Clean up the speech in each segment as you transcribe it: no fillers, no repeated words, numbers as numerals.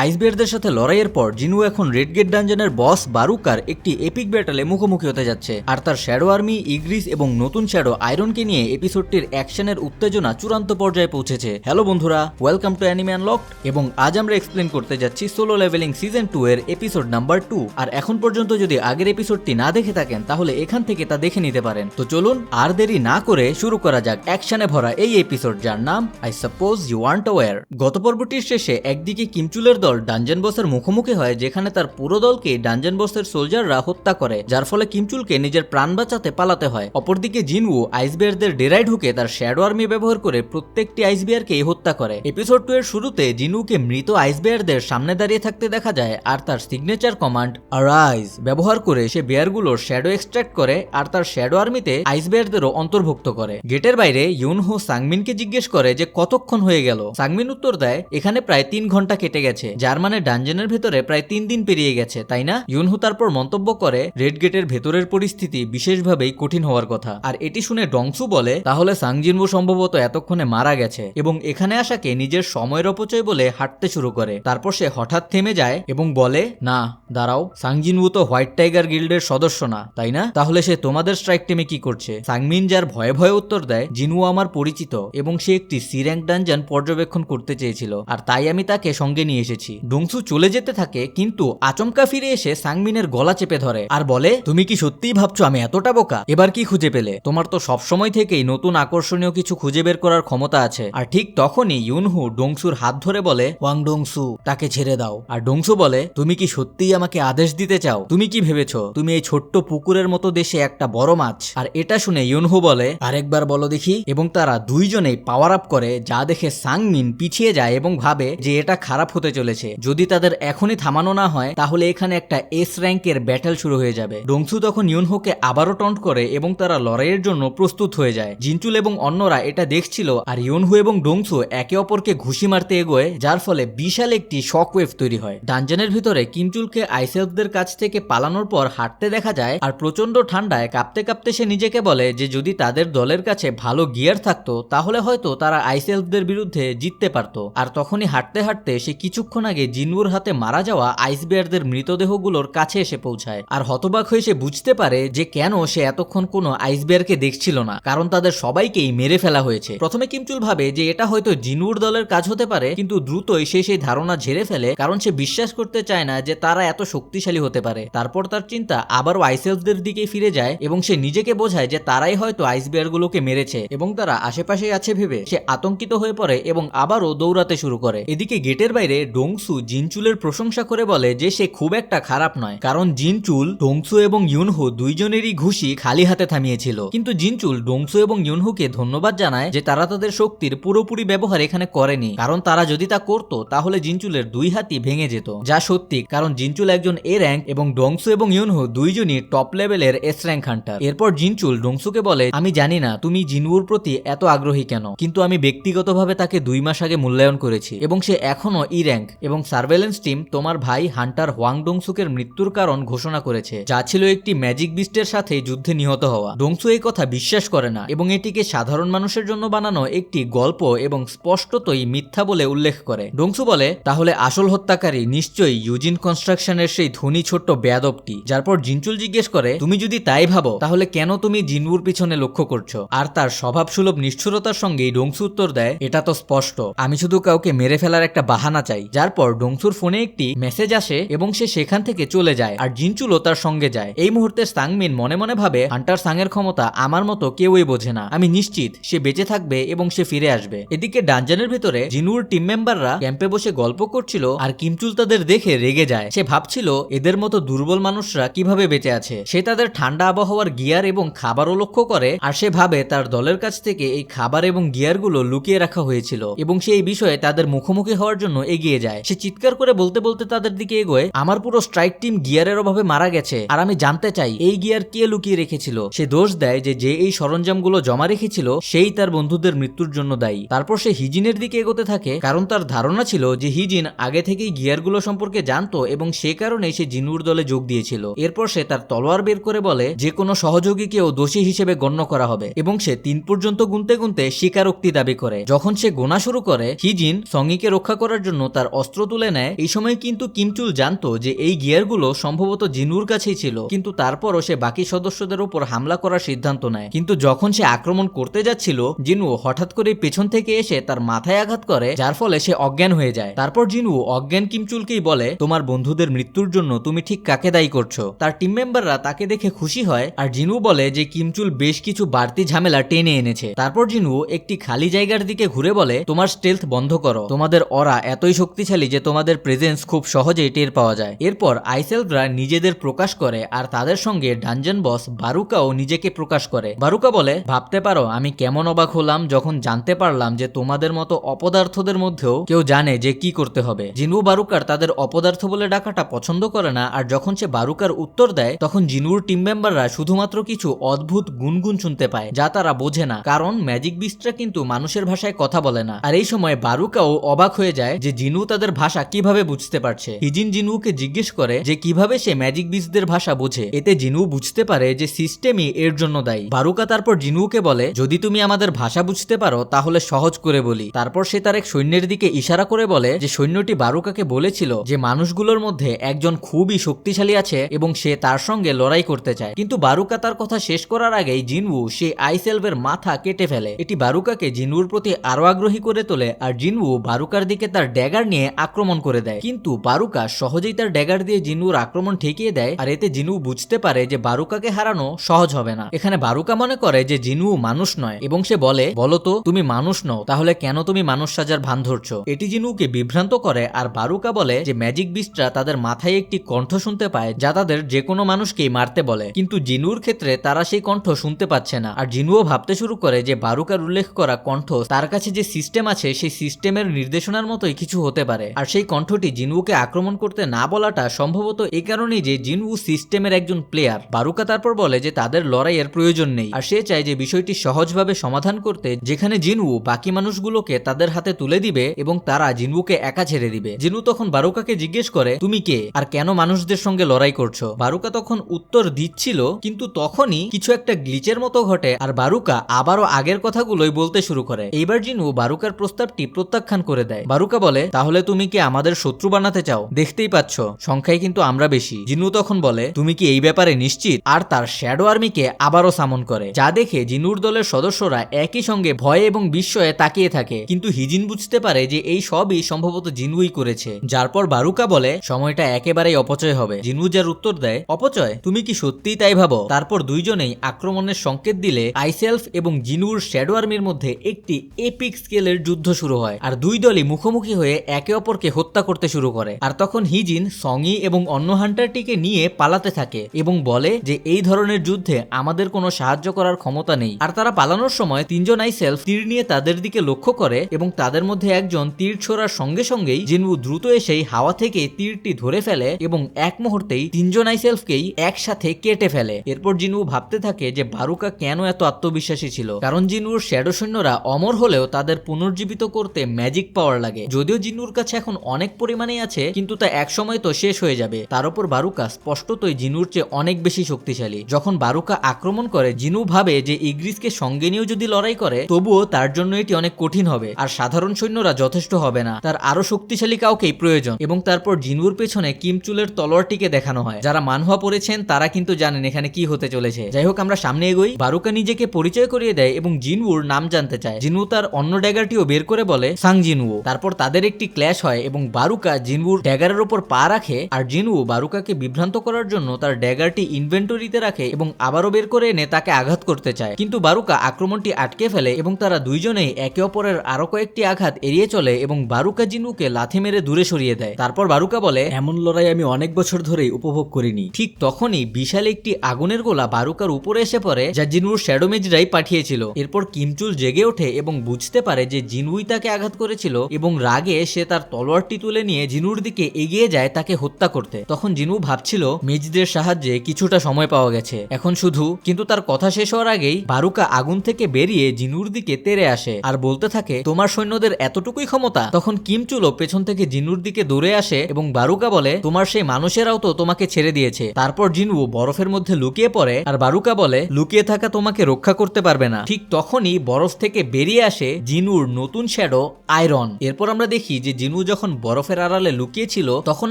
আইসবেয়ারদের সাথে লড়াইয়ের পর জিনু এখন রেড গেট ডানজনের বস বারুকার একটি এপিক ব্যাটলে মুখোমুখি হতে যাচ্ছে, আর তার শ্যাডো আর্মি ইগ্রিস এবং নতুন শ্যাডো আয়রনকে নিয়ে এপিসোডটির অ্যাকশনের উত্তেজনা চূড়ান্ত পর্যায়ে পৌঁছেছে। হ্যালো বন্ধুরা, ওয়েলকাম টু অ্যানিমে আনলকড, এবং আজ আমরা এক্সপ্লেন করতে যাচ্ছি সোলো লেভেলিং সিজন 2 এর এপিসোড নাম্বার 2। আর এখন পর্যন্ত যদি আগের এপিসোডটি না দেখে থাকেন তাহলে এখান থেকে তা দেখে নিতে পারেন। তো চলুন আর দেরি না করে শুরু করা যাক অ্যাকশনে ভরা এই এপিসোড, যার নাম I suppose you want wear. গত পর্বটির শেষে একদিকে কিমচুলের দল ডানজন বসের মুখোমুখি হয়, যেখানে তার পুরো দলকে ডানজন বসের সোলজাররা হত্যা করে, যার ফলে কিমচুলকে নিজের প্রাণ বাঁচাতে পালাতে হয়। অপরদিকে জিনউ আইসবেয়ারদের ডেরায় ঢুকে তার শ্যাডো আর্মি ব্যবহার করে প্রত্যেকটি আইসবেয়ারকে হত্যা করে। এপিসোড 2 এর শুরুতে জিনুকে মৃত আইসবেয়ারদের সামনে দাঁড়িয়ে থাকতে দেখা যায়, আর তার সিগনেচার কমান্ড আরাইজ ব্যবহার করে সে বেয়ারগুলোর শ্যাডো এক্সট্রাক্ট করে আর তার শ্যাডো আর্মিতে আইসবেয়ারদেরও অন্তর্ভুক্ত করে। গেটের বাইরে ইউনহো সাংমিনকে জিজ্ঞেস করে যে কতক্ষণ হয়ে গেল। সাংমিন উত্তর দেয়, এখানে প্রায় 3 ঘন্টা কেটে গেছে, যার মানে ডানজনের ভেতরে প্রায় 3 দিন পেরিয়ে গেছে, তাই না? ইউনহো তারপর মন্তব্য করে রেড গেটের ভেতরের পরিস্থিতি বিশেষভাবেই কঠিন হওয়ার কথা। আর এটি শুনে ডংসু বলে, তাহলে সাংজিনবু সম্ভবত এতক্ষণে মারা গেছে এবং এখানে আসাকে নিজের সময়ের অপচয় বলে হাঁটতে শুরু করে। তারপর সে হঠাৎ থেমে যায় এবং বলে, না দাঁড়াও, সাংজিনবু তো হোয়াইট টাইগার গিল্ডের সদস্য না, তাই না? তাহলে সে তোমাদের স্ট্রাইক টিমে কি করছে? সাংমিন যার ভয়ে ভয়ে উত্তর দেয়, জিনু আমার পরিচিত এবং সে একটি সি র্যাঙ্ক ডানজন পর্যবেক্ষণ করতে চেয়েছিল, আর তাই আমি তাকে সঙ্গে নিয়ে এসেছি। ডংসু চলে যেতে থাকে, কিন্তু আচমকা ফিরে এসে সাংমিনের গলা চেপে ধরে আর বলে, তুমি কি সত্যিই ভাবছো আমি এতটা বোকা? এবার কি খুঁজে পেলে? তোমার তো সবসময় থেকেই নতুন আকর্ষণীয় কিছু খুঁজে বের করার ক্ষমতা আছে। আর ঠিক তখনই ইউনহু ডংসুর হাত ধরে বলে, ওয়াং ডংসু, তাকে ছেড়ে দাও। আর ডংসু বলে, তুমি কি সত্যিই আমাকে আদেশ দিতে চাও? তুমি কি ভেবেছো তুমি এই ছোট্ট পুকুরের মতো দেশে একটা বড় মাছ? আর এটা শুনে ইউনহু বলে, আরেকবার বলো দেখি। এবং তারা দুইজনেই পাওয়ার আপ করে, যা দেখে সাংমিন পিছিয়ে যায় এবং ভাবে যে এটা খারাপ হতে চলেছে। যদি তাদের এখনই থামানো না হয় তাহলে এখানে একটা এস র্যাঙ্কের ব্যাটল শুরু হয়ে যাবে। ডংসু তখন ইউনহোকে আবারও টন্ট করে এবং তারা লড়াইয়ের জন্য প্রস্তুত হয়ে যায়। জিনচুল এবং অন্যরা এটা দেখছিল, আর ইউনহু এবং ডংসু একে অপরকে ঘুষি মারতে এগোয়, যার ফলে বিশাল একটি শকওয়েভ তৈরি হয়। ডানজনের ভিতরে কিমচুলকে আইসেলফদের কাছ থেকে পালানোর পর হাঁটতে দেখা যায়, আর প্রচন্ড ঠান্ডায় কাঁপতে কাঁপতে সে নিজেকে বলে যে যদি তাদের দলের কাছে ভালো গিয়ার থাকতো তাহলে হয়তো তারা আইসেলফদের বিরুদ্ধে জিততে পারত। আর তখনই হাঁটতে হাঁটতে সে কিছুক্ষণ আগে জিনউর হাতে মারা যাওয়া আইসবেয়ারদের মৃতদেহগুলোর কাছে এসে পৌঁছায়। আর হতবাক হয়ে সে বুঝতে পারে যে কেন সে এতক্ষণ কোনো আইসবেয়ারকে দেখছিল না, কারণ তাদের সবাইকেই মেরে ফেলা হয়েছে। প্রথমে কিমচুল ভাবে যে এটা হয়তো জিনুর দলের কাজ হতে পারে, কিন্তু দ্রুতই সে সেই ধারণা ঝেড়ে ফেলে, কারণ সে বিশ্বাস করতে চায় না যে তারা এত শক্তিশালী হতে পারে। তারপর তার চিন্তা আবারও আইসেলফদের দিকে ফিরে যায় এবং সে নিজেকে বোঝায় যে তারাই হয়তো আইসবেয়ারগুলোকে মেরেছে এবং তারা আশেপাশেই আছে ভেবে সে আতঙ্কিত হয়ে পড়ে এবং আবারও দৌড়াতে শুরু করে। এদিকে গেটের বাইরে ডংসু জিনচুলের প্রশংসা করে বলে যে সে খুব একটা খারাপ নয়, কারণ জিনচুল ডংসু এবং ইউনহু দুইজনেরই ঘুষি খালি হাতে থামিয়েছিল। কিন্তু জিনচুল ডংসু এবং ইউনহুকে ধন্যবাদ জানায় যে তারা তাদের শক্তির পুরোপুরি ব্যবহার এখানে করেনি, কারণ তারা যদি তা করত তাহলে জিনচুলের 2 হাতই ভেঙে যেত, যা সত্যি, কারণ জিনচুল একজন এ র্যাঙ্ক এবং ডংসু এবং ইউনহু দুইজনই টপ লেভেলের এস র্যাঙ্ক হান্টার। এরপর জিনচুল ডংসুকে বলে, আমি জানি না তুমি জিনুর প্রতি এত আগ্রহী কেন, কিন্তু আমি ব্যক্তিগতভাবে তাকে 2 মাস আগে মূল্যায়ন করেছি এবং সে এখনো ই র্যাঙ্ক, এবং সার্ভেলেন্স টিম তোমার ভাই হান্টার হোয়াং ডংসুকের মৃত্যুর কারণ ঘোষণা করেছে, যা ছিল একটি ম্যাজিক বিস্টের সাথে যুদ্ধে নিহত হওয়া। ডংসু এই কথা বিশ্বাস করে না এবং এটিকে সাধারণ মানুষের জন্য বানানো একটি গল্প এবং স্পষ্টতই মিথ্যা বলে উল্লেখ করে। ডংসু বলে, তাহলে আসল হত্যাকারী নিশ্চয়ই ইউজিন কনস্ট্রাকশনের সেই ধনী ছোট্ট বেয়াদবটি। যারপর জিনচুল জিজ্ঞেস করে, তুমি যদি তাই ভাবো তাহলে কেন তুমি জিনউর পিছনে লক্ষ্য করছো? আর তার স্বভাবসুলভ নিষ্ঠুরতার সঙ্গেই ডংসু উত্তর দেয়, এটা তো স্পষ্ট, আমি শুধু কাউকে মেরে ফেলার একটা বাহানা চাই। যারপর ডংসুর ফোনে একটি মেসেজ আসে এবং সে সেখান থেকে চলে যায়, আর জিনচুলও তার সঙ্গে যায়। এই মুহূর্তে সাংমিন মনে মনে ভাবে, হান্টার সাংয়ের ক্ষমতা আমার মতো কেউই বোঝে না, আমি নিশ্চিত সে বেঁচে থাকবে এবং সে ফিরে আসবে। এদিকে ডানজনের ভিতরে জিনুর টিম মেম্বাররা ক্যাম্পে বসে গল্প করছিল, আর কিমচুল তাদের দেখে রেগে যায়। সে ভাবছিল এদের মতো দুর্বল মানুষরা কিভাবে বেঁচে আছে। সে তাদের ঠান্ডা আবহাওয়ার গিয়ার এবং খাবারও লক্ষ্য করে, আর সে ভাবে তার দলের কাছ থেকে এই খাবার এবং গিয়ারগুলো লুকিয়ে রাখা হয়েছিল এবং সে এই বিষয়ে তাদের মুখোমুখি হওয়ার জন্য এগিয়ে যায়। সে চিৎকার করে বলতে বলতে তাদের দিকে এগোয়, আমার পুরো স্ট্রাইক টিম গিয়ারের অভাবে মারা গেছে, আর আমি জানতে চাই এই গিয়ার কে লুকিয়ে রেখেছিল। সে দোষ দেয় যে এই সরঞ্জামগুলো জমা রেখেছিল সেই তার বন্ধুদের মৃত্যুর জন্য দায়ী। তারপর সে হিজিনের দিকে এগোতে থাকে, কারণ তার ধারণা ছিল যে হিজিন আগে থেকেই গিয়ারগুলো সম্পর্কে জানতো এবং সে কারণে সে জিনুর দলে যোগ দিয়েছিল। এরপর সে তার তলোয়ার বের করে বলে যে কোনো সহযোগীকেও দোষী হিসেবে গণ্য করা হবে, এবং সে 3 পর্যন্ত গুনতে গুনতে স্বীকারোক্তি দাবি করে। যখন সে গোনা শুরু করে, হিজিন সঙ্গীকে রক্ষা করার জন্য তার অস্ত্র তুলে নেয়। এই সময় কিন্তু কিমচুল জানতো যে এই গিয়ারগুলো সম্ভবত জিনুর কাছেই ছিল, কিন্তু তারপরও সে বাকি সদস্যদের উপর হামলা করার সিদ্ধান্ত নেয়। কিন্তু যখন সে আক্রমণ করতে যাচ্ছিল, জিনু হঠাৎ করে পেছন থেকে এসে তার মাথায় আঘাত করে, যার ফলে সে অজ্ঞান হয়ে যায়। তারপর জিনু অজ্ঞান কিমচুলকেই বলে, তোমার বন্ধুদের মৃত্যুর জন্য তুমি ঠিক কাকে দায়ী করছো? তার টিম মেম্বাররা তাকে দেখে খুশি হয়, আর জিনু বলে যে কিমচুল বেশ কিছু বাড়তি ঝামেলা টেনে এনেছে। তারপর জিনু একটি খালি জায়গার দিকে ঘুরে বলে, তোমার স্টেলথ বন্ধ করো, তোমাদের অরা এতই শক্তিশালী যে তোমাদের প্রেজেন্স খুব সহজেই টের পাওয়া যায়। এরপর আইসেলভরা নিজেদের প্রকাশ করে, আর তাদের সঙ্গে ডানজন বস বারুকাও নিজেকে প্রকাশ করে। বারুকা বলে, ভাবতে পারো আমি কেমন অবাক হলাম যখন জানতে পারলাম যে তোমাদের মতো অপদার্থদের মধ্যেও কেউ জানে যে কি করতে হবে। জিনু বারুকার তাদের অপদার্থ বলে ডাকাটা পছন্দ করে না, আর যখন সে বারুকার উত্তর দেয় তখন জিনুর টিম মেম্বাররা শুধুমাত্র কিছু অদ্ভুত গুনগুন শুনতে পায়, যা তারা বোঝে না, কারণ ম্যাজিক বিস্টরা কিন্তু মানুষের ভাষায় কথা বলে না। আর এই সময় বারুকাও অবাক হয়ে যায় যে জিনু তাদের ভাষা কিভাবে বুঝতে পারছে। হিজিন জিনুকে জিজ্ঞেস করে যে কিভাবে সে ম্যাজিক বিস্টদের ভাষা বোঝে। এতে জিনু বুঝতে পারে যে সিস্টেমই এর জন্য দায়ী। বারুকা তারপর জিনুকে বলে, যদি তুমি আমাদের ভাষা বুঝতে পারো তাহলে সহজ করে বলি। তারপর সে তার এক সৈন্যের দিকে ইশারা করে বলে যে সৈন্যটি বারুকাকে বলেছিল যে মানুষগুলোর মধ্যে একজন খুবই শক্তিশালী আছে এবং সে তার সঙ্গে লড়াই করতে চায়। কিন্তু বারুকা তার কথা শেষ করার আগেই জিনু সে আইসেলভের মাথা কেটে ফেলে। এটি বারুকাকে জিনুর প্রতি আরো আগ্রহী করে তোলে, আর জিনু বারুকার দিকে তার ড্যাগার নিয়ে আক্রমণ করে দেয়। কিন্তু বারুকা সহজেই তার ড্যাগার দিয়ে জিনুর আক্রমণ ঠেকিয়ে দেয়, আর এতে জিনু বুঝতে পারে যে বারুকাকে হারানো সহজ হবে না। এখানে বারুকা মনে করে যে জিনু মানুষ নয় এবং সে বলে, বলো তো তুমি মানুষ নও, তাহলে কেন তুমি মানুষ সাজার ভান ধরছো? এটি জিনুকে বিভ্রান্ত করে, আর বারুকা বলে যে ম্যাজিক বিস্টরা তাদের মাথায় একটি কণ্ঠ শুনতে পায় যা তাদের যে কোনো মানুষকেই মারতে বলে, কিন্তু জিনুর ক্ষেত্রে তারা সেই কণ্ঠ শুনতে পাচ্ছে না। আর জিনুও ভাবতে শুরু করে যে বারুকার উল্লেখ করা কণ্ঠ তার কাছে যে সিস্টেম আছে সেই সিস্টেমের নির্দেশনার মতোই কিছু হতে পারে, আর সেই কণ্ঠটি জিনুকে আক্রমণ করতে না বলাটা সম্ভবত এই কারণেই যে জিনু সিস্টেমের একজন প্লেয়ার। বারুকা তারপর বলে যে তাদের লড়াইয়ের প্রয়োজন নেই, আর সে চায় যে বিষয়টি সহজভাবে সমাধান করতে, যেখানে জিনু বাকি মানুষগুলোকে তাদের হাতে তুলে দিবে এবং তারা জিনুকে একা ছেড়ে দিবে। জিনু তখন বারুকাকে জিজ্ঞেস করে, তুমি কে আর কেন মানুষদের সঙ্গে লড়াই করছো? বারুকা তখন উত্তর দিচ্ছিল, কিন্তু তখনই কিছু একটা গ্লিচের মতো ঘটে, আর বারুকা আবারও আগের কথাগুলোই বলতে শুরু করে। এইবার জিনু বারুকার প্রস্তাবটি প্রত্যাখ্যান করে দেয়। বারুকা বলে, তাহলে তুমি কি আমাদের শত্রু বানাতে চাও? দেখতেই পাচ্ছ সংখ্যায় কিন্তু আমরা বেশি। জিনু তখন বলে, তুমি কি এই ব্যাপারে নিশ্চিত? আর তার শ্যাডো আর্মিকে আবারও সামন করে, যা দেখে জিনুর দলের সদস্যরা একই সঙ্গে ভয়ে এবং বিস্ময়ে তাকিয়ে থাকে। কিন্তু হিজিন বুঝতে পারে যে এই সবই সম্ভবত জিনুই করেছে, যার পর বারুকা বলে, সময়টা একেবারেই অপচয় হবে। জিনু যার উত্তর দেয়, অপচয়? তুমি কি সত্যিই তাই ভাবো? তারপর দুইজনেই আক্রমণের সংকেত দিলে আইসেলফ এবং জিনুর শ্যাডো আর্মির মধ্যে একটি এপিক স্কেলের যুদ্ধ শুরু হয়, আর দুই দলই মুখোমুখি হয়ে একে অপরকে হত্যা করতে শুরু করে। আর তখন হিজিন সঙ্গি এবং অন্য হান্টারটিকে নিয়ে পালাতে থাকে এবং বলে যে এই ধরনের যুদ্ধে আমাদের কোনো সাহায্য করার ক্ষমতা নেই। আর তারা পালানোর সময় তিনজন আইসেলফ তীর নিয়ে তাদের দিকে লক্ষ্য করে এবং তাদের মধ্যে একজন তীর ছোড়ার সঙ্গে সঙ্গেই জিনু দ্রুত এসেই হাওয়া থেকে তীরটি ধরে ফেলে এবং এক মুহূর্তেই তিনজন আইসেলফকেই একসাথে কেটে ফেলে। এরপর জিনু ভাবতে থাকে যে বারুকা কেন এত আত্মবিশ্বাসী ছিল, কারণ জিনুর শ্যাডো সৈন্যরা অমর হলেও তাদের পুনর্জীবিত করতে ম্যাজিক পাওয়ার লাগে। যদিও জিনুর কাছে এখন অনেক পরিমাণে আছে, কিন্তু তা একসময় তো শেষ হয়ে যাবে। তার উপর বারুকা স্পষ্টতই জিনুর চেয়ে অনেক বেশি শক্তিশালী। যখন বারুকা আক্রমণ করে, জিনু ভাবে যে ইগ্রিসকে সঙ্গে নিয়েও যদি লড়াই করে তবুও তার জন্য এটি অনেক কঠিন হবে, আর সাধারণ সৈন্যরা যথেষ্ট হবে না, তার আরো শক্তিশালী কাউকেই প্রয়োজন। এবং তারপর জিনুর পেছনে কিমচুলের তলোয়ারটিকে দেখানো হয়। যারা মানহুয়া পড়েছেন তারা কিন্তু জানেন এখানে কি হতে চলেছে। যাই হোক, আমরা সামনে এগোই। বারুকা নিজেকে পরিচয় করিয়ে দেয় এবং জিনুর নাম জানতে চায়। জিনু তার অন্য ড্যাগারটিও বের করে বলে, সাং জিনুও। তারপর তাদের একটি ক্ল্যাশ হয় এবং বারুকা জিনুর ড্যাগারের উপর পা রাখে, আর জিনু বারুকাকে বিভ্রান্ত করার জন্য তার ড্যাগারটি ইনভেন্টরিতে রাখে এবং আবারও বের করে এনে তাকে আঘাত করতে চায়। কিন্তু বারুকা আক্রমণটি আটকে ফেলে এবং তারা দুইজনেই একে অপরের আরো কয়েকটি আঘাত এড়িয়ে চলে এবং বারুকা জিনুকে লাথি মেরে দূরে সরিয়ে দেয়। তারপর বারুকা বলে, এমন লড়াই আমি অনেক বছর ধরেই উপভোগ করিনি। ঠিক তখনই বিশাল একটি আগুনের গোলা বারুকার উপরে এসে পড়ে, যা জিনুর শ্যাডো মেজরাই পাঠিয়েছিল। এরপর কিমচুল জেগে ওঠে এবং বুঝতে পারে যে জিনুই তাকে আঘাত করেছিল এবং রাগে সে তার তলোয়ারটি তুলে নিয়ে জিনুর দিকে এগিয়ে যায় তাকে হত্যা করতে। তখন জিনু ভাবছিল মেজদের সাহায্যে কিছুটা সময় পাওয়া গেছে, এখন শুধু। কিন্তু তার কথা শেষ হওয়ার আগেই বারুকা আগুন থেকে বেরিয়ে জিনুর দিকে তেড়ে আসে আর বলতে থাকে, তোমার সৈন্যদের এতটুকুই ক্ষমতা? তখন কিমচুলও পেছন থেকে জিনুর দিকে দৌড়ে আসে এবং বারুকা বলে, তোমার সেই মানুষেরাও তো তোমাকে ছেড়ে দিয়েছে। তারপর জিনু বরফের মধ্যে লুকিয়ে পড়ে, আর বারুকা বলে, লুকিয়ে থাকা তোমাকে রক্ষা করতে পারবে না। ঠিক তখনই বরফ থেকে বেরিয়ে আসে জিনুর নতুন শ্যাডো আয়রন। এরপর আমরা দেখি যে জিনু জিনু যখন বরফের আড়ালে লুকিয়েছিল তখন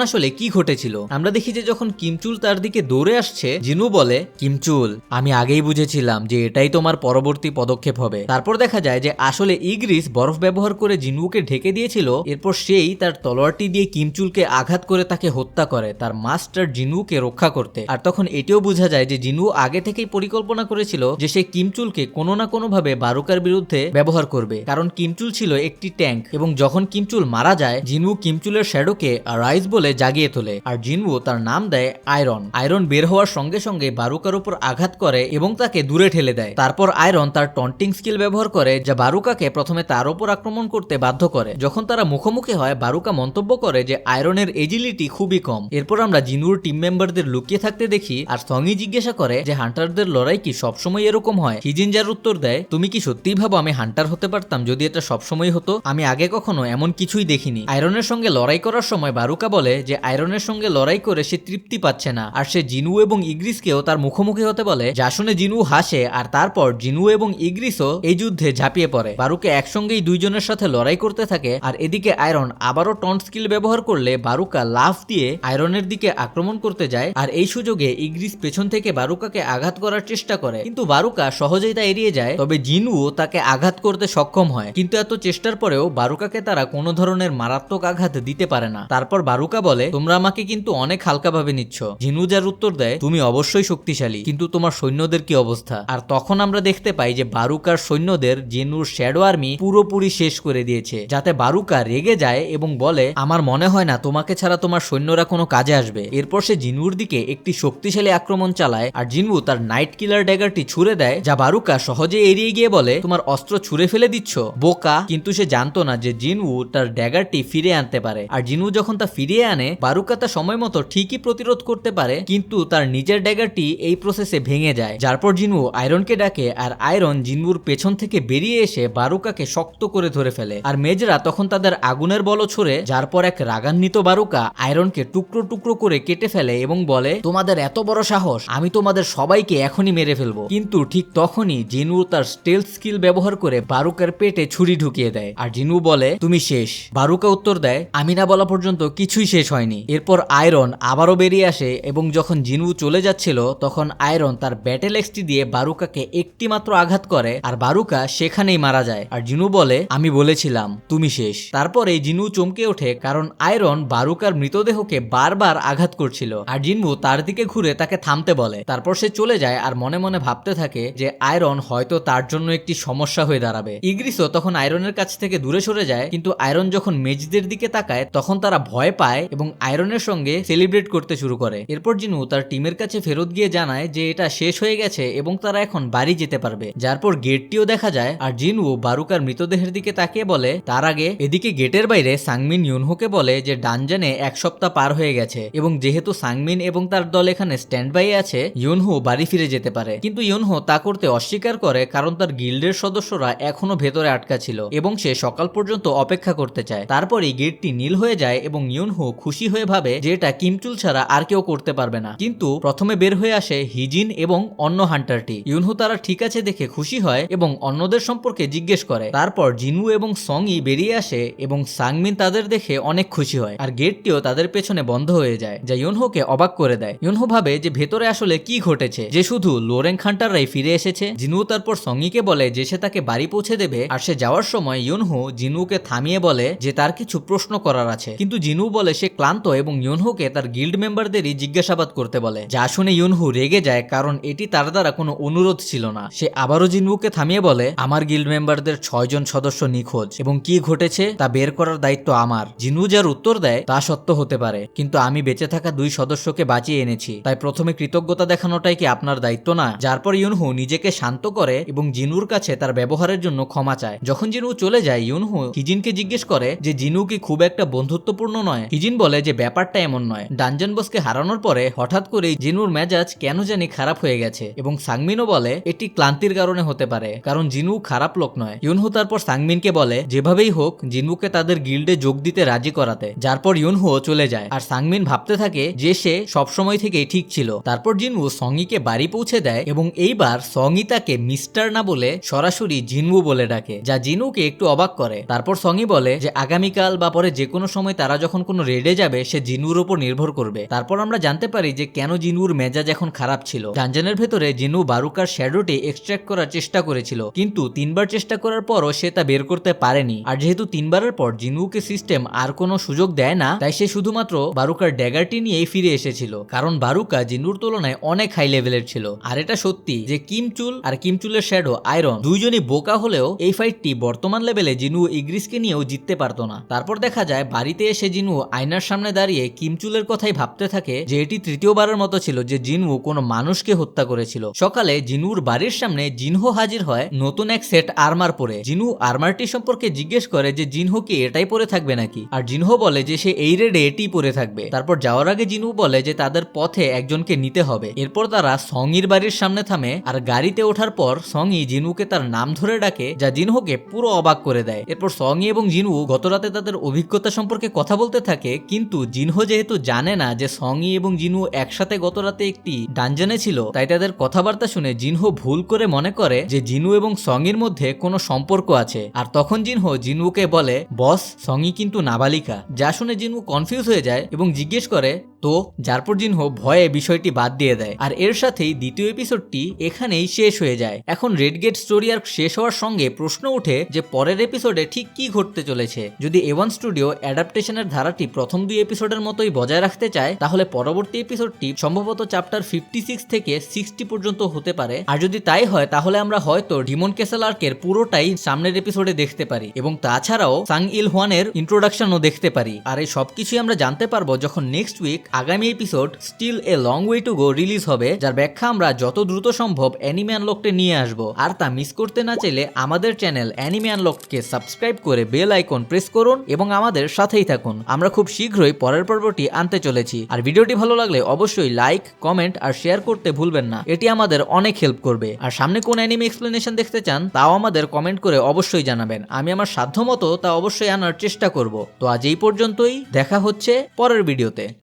আসলে কি ঘটেছিল। আমরা দেখি যে যখন কিমচুল তার দিকে দৌড়ে আসছে, জিনু বলে, কিমচুল, আমি আগেই বুঝেছিলাম যে এটাই তোমার পরবর্তী পদক্ষেপ হবে। তারপর দেখা যায় যে আসলে ইগ্রিস বরফ ব্যবহার করে জিনুকে ঢেকে দিয়েছিল। এরপর সেই তার তলোয়ারটি দিয়ে কিমচুলকে আঘাত করে তাকে হত্যা করে তার মাস্টার জিনুকে রক্ষা করতে। আর তখন এটিও বোঝা যায় যে জিনু আগে থেকেই পরিকল্পনা করেছিল যে সে কিমচুলকে কোনো না কোনো ভাবে বারুকার বিরুদ্ধে ব্যবহার করবে, কারণ কিমচুল ছিল একটি ট্যাঙ্ক। এবং যখন কিমচুল মারা যায়, জিনু কিমচুলের শ্যাডোকে রাইজ বলে জাগিয়ে তোলে, আর জিনু তার নাম দেয় আয়রন। আয়রন বের হওয়ার সঙ্গে সঙ্গে বারুকার উপর আঘাত করে এবং তাকে দূরে ঠেলে দেয়। তারপর আয়রন তার টন্টিং স্কিল ব্যবহার করে, যা বারুকাকে প্রথমে তার উপর আক্রমণ করতে বাধ্য করে। যখন তারা মুখোমুখি হয়, বারুকা মন্তব্য করে যে আয়রনের এজিলিটি খুবই কম। এরপর আমরা জিনুর টিম মেম্বারদের লুকিয়ে থাকতে দেখি, আর সঙ্গী জিজ্ঞাসা করে যে হান্টারদের লড়াই কি সবসময় এরকম হয়। হিজিন যার উত্তর দেয়, তুমি কি সত্যিই ভাবো আমি হান্টার হতে পারতাম যদি এটা সবসময় হতো? আমি আগে কখনো এমন কিছুই দেখিনি। আয়রনের সঙ্গে লড়াই করার সময় বারুকা বলে যে আয়রনের সঙ্গে লড়াই করে সে তৃপ্তি পাচ্ছে না, আর সে জিনু এবং ইগ্রিসকেও তার মুখোমুখি হতে বলে, যা শুনে জিনু হাসে। আর তারপর জিনু এবং ইগ্রিসও এই যুদ্ধে ঝাঁপিয়ে পড়ে। বারুকা একসঙ্গেই দুইজনের সাথে লড়াই করতে থাকে। আর এদিকে আয়রন আবারও টন্ট স্কিল ব্যবহার করলে বারুকা লাফ দিয়ে আয়রনের দিকে আক্রমণ করতে যায়। আর এই সুযোগে ইগ্রিস পেছন থেকে বারুকাকে আঘাত করার চেষ্টা করে, কিন্তু বারুকা সহজেই তা এড়িয়ে যায়। তবে জিনুও তাকে আঘাত করতে সক্ষম হয়, কিন্তু এত চেষ্টার পরেও বারুকাকে তারা কোনো ধরনের মারাত্মক আঘাত দিতে পারে না। তারপর বারুকা বলে, তোমরা আমাকে কিন্তু অনেক হালকাভাবে নিচ্ছ। জিনু যার উত্তর দেয়, তুমি অবশ্যই শক্তিশালী, কিন্তু তোমার সৈন্যদের কি অবস্থা? আর তখন আমরা দেখতে পাই যে বারুকার সৈন্যদের জিনুর শ্যাডো আর্মি পুরোপুরি শেষ করে দিয়েছে, যাতে বারুকা রেগে যায় এবং বলে, আমার মনে হয় না তোমাকে ছাড়া তোমার সৈন্যরা কোনো কাজে আসবে। এরপর সে জিনুর দিকে একটি শক্তিশালী আক্রমণ চালায়, আর জিনু তার নাইট কিলার ড্যাগারটি ছুড়ে দেয়, যা বারুকা সহজে এড়িয়ে গিয়ে বলে, তোমার অস্ত্র ছুড়ে ফেলে দিচ্ছ বোকা। কিন্তু সে জানতো না যে জিনু তার ড্যাগারটি ফিরে আনতে পারে। আর জিনু যখন তা ফিরিয়ে আনে, বারুকা তা সময় মতো ঠিকই প্রতিরোধ করতে পারে, কিন্তু তার নিজের ড্যাগারটি এই প্রসেসে ভেঙে যায়। যার পর জিনু আয়রনকে ডাকে, আর আয়রন জিনুর পেছন থেকে বেরিয়ে এসে বারুকাকে শক্ত করে ধরে ফেলে। আর মেজরা তখন তাদের আগুনের বল ছোড়ে, যার পর এক রাগান্বিত বারুকা আয়রনকে টুকরো টুকরো করে কেটে ফেলে এবং বলে, তোমাদের এত বড় সাহস, আমি তোমাদের সবাইকে এখনই মেরে ফেলবো। কিন্তু ঠিক তখনই জিনু তার স্টেলথ স্কিল ব্যবহার করে বারুকার পেটে ছুরি ঢুকিয়ে দেয়, আর জিনু বলে, তুমি শেষ। বারুকা উত্তর দেয়, আমি না বলা পর্যন্ত কিছুই শেষ হয়নি। এরপর আয়রন আবারও বেরিয়ে আসে, এবং যখন জিনু চলে যাচ্ছিল তখন আয়রন তার ব্যাটেল এক্সটি দিয়ে বারুকাকে একটি মাত্র আঘাত করে, আর বারুকা সেখানেই মারা যায়। আর জিনু বলে, আমি বলেছিলাম তুমি শেষ। তারপরে জিনু চমকে ওঠে, কারণ আয়রন বারুকার মৃতদেহকে বারবার আঘাত করছিল, আর জিনু তার দিকে ঘুরে তাকে থামতে বলে। তারপর সে চলে যায়, আর মনে মনে ভাবতে থাকে যে আয়রন হয়তো তার জন্য একটি সমস্যা হয়ে দাঁড়াবে। ইগ্রিসও তখন আয়রনের কাছ থেকে দূরে সরে যায়, কিন্তু আয়রন যখন মেজদের দিকে তাকায় তখন তারা ভয় পায় এবং আয়রনের সঙ্গে সেলিব্রেট করতে শুরু করে। এরপর জিনু তার টিমের কাছে ফেরত গিয়ে জানায় যে এটা শেষ হয়ে গেছে এবং তারা এখন বাড়ি যেতে পারবে। যার পর গেটটিও দেখা যায়, আর জিনু বারুকার মৃতদেহের দিকে তাকিয়ে বলে, তার আগে এদিকে গেটের বাইরে সাংমিন ইউনহোকে বলে যে ডানজানে 1 সপ্তাহ পার হয়ে গেছে, এবং যেহেতু সাংমিন এবং তার দল এখানে স্ট্যান্ড বাই আছে, ইউনহো বাড়ি ফিরে যেতে পারে। কিন্তু ইউনহো তা করতে অস্বীকার করে, কারণ তার গিল্ডের সদস্যরা এখনো ভেতরে আটকা ছিল এবং সে সকাল পর্যন্ত অপেক্ষা করতে চায়। তারপরে গেটটি নীল হয়ে যায় এবং ইউনহো খুশি হয়ে ভাবে যে এটা কিমচুল ছাড়া আর কেউ করতে পারবে না। কিন্তু প্রথমে বের হয়ে আসে হিজিন এবং অন্য হান্টারটি। ইউনহো তারা ঠিক আছে দেখে খুশি হয় এবং অন্যদের সম্পর্কে জিজ্ঞেস করে। তারপর জিনু এবং সঙ্গই বেরিয়ে আসে এবং সাংমিন তাদের দেখে অনেক খুশি হয়, আর গেটটিও তাদের পেছনে বন্ধ হয়ে যায়, যা ইউনহোকে অবাক করে দেয়। ইউনহো ভাবে যে ভেতরে আসলে কি ঘটেছে, যে শুধু লোরেং হান্টাররাই ফিরে এসেছে। জিনু তারপর সঙ্গীকে বলে যে সে তাকে বাড়ি পৌঁছে দেবে, আর সে যাওয়ার সময় ইউনহো জিনুকে থামিয়ে বলে যে তার কিছু প্রশ্ন করার আছে। কিন্তু জিনু বলে সে ক্লান্ত এবং ইউনহোকে তার গিল্ড মেম্বারদেরই জিজ্ঞাসাবাদ করতে বলে, যা শুনে ইউনহো রেগে যায়, কারণ এটি তার দ্বারা কোনো অনুরোধ ছিল না। সে আবারও জিনুকে থামিয়ে বলে, আমার গিল্ড মেম্বারদের 6 জন সদস্য নিখোঁজ এবং কি ঘটেছে তা বের করার দায়িত্ব আমার। জিনু যার উত্তর দেয়, তা সত্য হতে পারে, কিন্তু আমি বেঁচে থাকা 2 সদস্যকে বাঁচিয়ে এনেছি, তাই প্রথমে কৃতজ্ঞতা দেখানোটাই কি আপনার দায়িত্ব না? যার পর ইউনহো নিজেকে শান্ত করে এবং জিনুর কাছে তার ব্যবহারের জন্য ক্ষমা চায়। যখন জিনু চলে যায়, ইউনহো হিজিনকে জিজ্ঞেস করে যে জিনু কি খুব একটা বন্ধুত্বপূর্ণ নয়। হিজিন বলে যে ব্যাপারটা এমন নয়। ডানজন বসকে হারানোর পরে হঠাৎ করেই জিনুর মেজাজ কেন জানি খারাপ হয়ে গেছে, এবং সাংমিনও বলে এটি ক্লান্তির কারণে হতে পারে, কারণ জিনু খারাপ লোক নয়। ইউনহো তারপর সাংমিনকে বলে যেভাবেই হোক জিনুকে তাদের গিল্ডে যোগ দিতে রাজি করাতে। যার পর ইউনহো চলে যায়, আর সাংমিন ভাবতে থাকে যে সে সবসময় থেকেই ঠিক ছিল। তারপর জিনু সঙ্গীকে বাড়ি পৌঁছে দেয় এবং এইবার সঙ্গী তাকে মিস্টার না বলে সরাসরি জিনু বলে ডাকে, যা জিনুকে একটু অবাক করে। তারপর সঙ্গী বলে যে আগামী আগামীকাল বা পরে যে কোনো সময় তারা যখন কোনো রেডে যাবে সে জিনুর উপর নির্ভর করবে। তারপর আমরা জানতে পারি যে কেন জিনুর মেজাজ এখন খারাপ ছিল। ডানজনের ভেতরে জিনু বারুকার শ্যাডোটি এক্সট্রাক্ট করার চেষ্টা করেছিল, কিন্তু 3বার চেষ্টা করার পরও সে তা বের করতে পারেনি। আর যেহেতু 3বারের পর জিনুকে সিস্টেম আর কোনো সুযোগ দেয় না, তাই সে শুধুমাত্র বারুকার ড্যাগারটি নিয়েই ফিরে এসেছিল, কারণ বারুকা জিনুর তুলনায় অনেক হাই লেভেলের ছিল। আর এটা সত্যি যে কিমচুল আর কিমচুলের শ্যাডো আয়রন দুইজনই বোকা হলেও এই ফাইটটি বর্তমান লেভেলে জিনু ইগ্রিসকে নিয়েও জিততে পারতো না। তারপর দেখা যায় বাড়িতে এসে জিনু আয়নার সামনে দাঁড়িয়ে কিমচুলের কথাই ভাবতে থাকে যে এটি তৃতীয়বারের মতো ছিল যে জিনু কোনো মানুষকে হত্যা করেছিল। সকালে জিনুর বাড়ির সামনে জিনহো হাজির হয় নতুন এক সেট আর্মার পরে। জিনু আর্মারটি সম্পর্কে জিজ্ঞেস করে যে জিনহো কি এটাই পরে থাকবে নাকি, আর জিনহো বলে যে সে এই রেডে এটি পরে থাকবে। তারপর যাওয়ার আগে জিনু বলে যে তাদের পথে একজনকে নিতে হবে। এরপর তারা সঙ্গির বাড়ির সামনে থামে, আর গাড়িতে ওঠার পর সঙ্গি জিনুকে তার নাম ধরে ডাকে, যা জিনহোকে পুরো অবাক করে দেয়। এরপর সঙ্গি এবং জিনু গতরাতে তাদের অভিজ্ঞতা সম্পর্কে কথা বলতে থাকে, কিন্তু জিনহো যেহেতু জানে না যে সঙ্গি এবং জিনু একসাথে গতরাতে একটি ডানজনে ছিল, তাই তাদের কথাবার্তা শুনে জিনহো ভুল করে মনে করে যে জিনু এবং সঙ্গির মধ্যে কোনো সম্পর্ক আছে। আর তখন জিনহো জিনুকে বলে, বস সঙ্গি কিন্তু নাবালিকা। যা শুনে জিনু কনফিউজ হয়ে যায় এবং জিজ্ঞেস করে তো, যারপর জিনহো ভয়ে বিষয়টি বাদ দিয়ে দেয়। আর এর সাথেই দ্বিতীয় এপিসোডটি এখানেই শেষ হয়ে যায়। এখন রেড গেট স্টোরি আর্ক শেষ হওয়ার সঙ্গে প্রশ্ন ওঠে যে পরের এপিসোডে ঠিক কি ঘটতে চলেছে। যদি A1 স্টুডিও অ্যাডাপ্টেশনের ধারাটি প্রথম 2 এপিসোডের মতোই বজায় রাখতে চায়, তাহলে পরবর্তী এপিসোডটি সম্ভবত চ্যাপ্টার 56 থেকে 60 পর্যন্ত হতে পারে। আর যদি তাই হয় তাহলে আমরা হয়তো ডিমন ক্যাসেল আর্কের পুরোটাই সামনের এপিসোডে দেখতে পারি, এবং তাছাড়াও সাং ইল হোয়ানের ইন্ট্রোডাকশনও দেখতে পারি। আর এই সবকিছুই আমরা জানতে পারবো যখন নেক্সট উইক আগামী episode still a long way to go release হবে, যার ব্যাখ্যা আমরা যত দ্রুত সম্ভব অ্যানিমে আনলকডে নিয়ে আসবো। আর তা মিস করতে না চাইলে আমাদের চ্যানেল অ্যানিমে আনলকডকে সাবস্ক্রাইব করে বেল আইকন প্রেস করুন এবং আমাদের সাথেই থাকুন। আমরা খুব শীঘ্রই পরের পর্বটি আনতে চলেছি। আর ভিডিওটি ভালো লাগলে অবশ্যই লাইক, কমেন্ট আর শেয়ার করতে ভুলবেন না, এটি আমাদের অনেক হেল্প করবে। আর সামনে কোন অ্যানিমে এক্সপ্লেনেশন দেখতে চান তাও আমাদের কমেন্ট করে অবশ্যই জানাবেন। আমি আমার সাধ্যমতো তা অবশ্যই আনার চেষ্টা করব। তো আজ এই পর্যন্তই, দেখা হচ্ছে পরের ভিডিওতে।